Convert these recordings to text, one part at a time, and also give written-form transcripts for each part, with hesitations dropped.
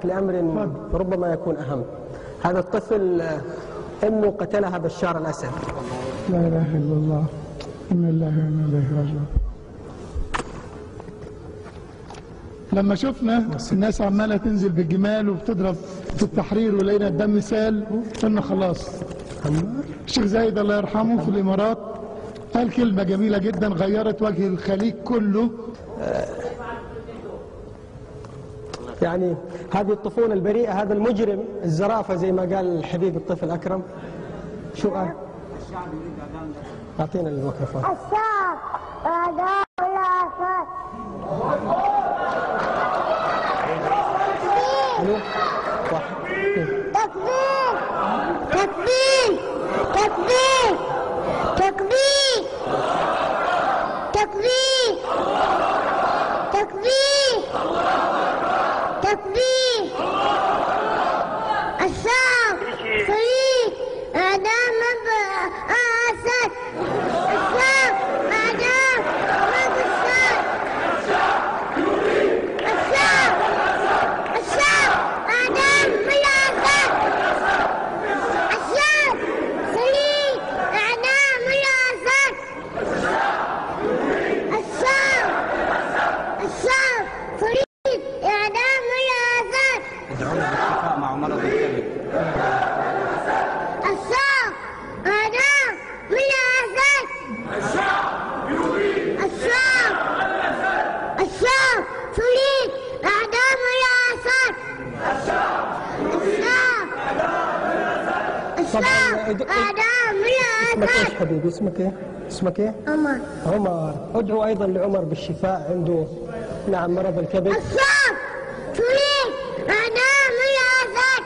لأمر ربما يكون أهم. هذا الطفل أمه قتلها بشار الأسد. لا إله إلا الله، إنا لله وإنا إليه راجعون. لما شفنا الناس عمالة تنزل بالجمال وبتضرب في التحرير ولقينا الدم سال، قلنا خلاص. الشيخ زايد الله يرحمه في الإمارات قال كلمة جميلة جدا غيرت وجه الخليج كله. يعني هذه الطفولة البريئة، هذا المجرم الزرافة زي ما قال الحبيب الطفل أكرم. شو قال؟ أعطينا الميكروفون. الشعب أعداء الآفات. تكبير تكبير تكبير تكبير تكبير تكبير تكبير. الشعب فريق أعداء أسد. الشعب أعداء أسد. الشعب أعداء الأسد. الشعب فريق أعداء الأسد. الشعب فريق إعدام الأسد. ادعونا بالشفاء مع مرض الكبد. الشعب إعدام الأسد. الشعب فريق إعدام الأسد. الشعب إعدام اسمك ايش الأسد. حبيبي؟ اسمك ايه؟ اسمك ايه؟ عمر. عمر. ادعو ايضا لعمر بالشفاء، عنده نعم مرض الكبد. الشعب فريق إعدام الأسد.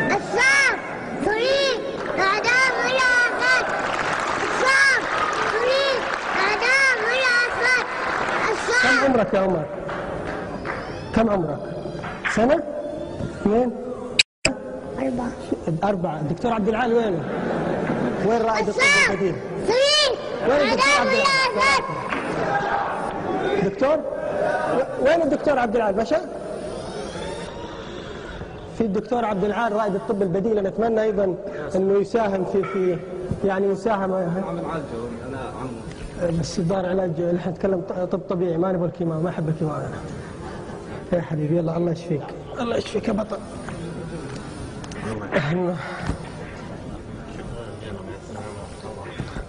الشعب فريق إعدام الأسد. الشعب فريق إعدام الأسد. كم الشعب. عمرك يا عمر؟ كم عمرك؟ سنة؟ اثنين؟ 4. الدكتور عبد العال وينه؟ وين رائد الطب الشعب البديل؟ فريق وين الدكتور إعدام عبد الأسد. العال؟ دكتور؟ وين الدكتور عبد العال باشا؟ في الدكتور عبد العال رائد الطب البديل، نتمنى ايضا انه يساهم في يعني يساهم. عامل عالجه انا عمه. بس دار علاج، نحن نتكلم طب طبيعي، ما نبغى الكيماوي، ما احب الكيماوي انا. يا حبيبي يلا الله يشفيك، الله يشفيك يا بطل.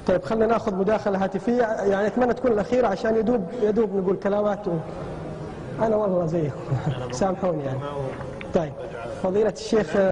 طيب خلينا ناخذ مداخله هاتفيه، يعني اتمنى تكون الاخيره عشان يدوب نقول كلامات انا والله زيكم سامحوني يعني. طيب فضيله الشيخ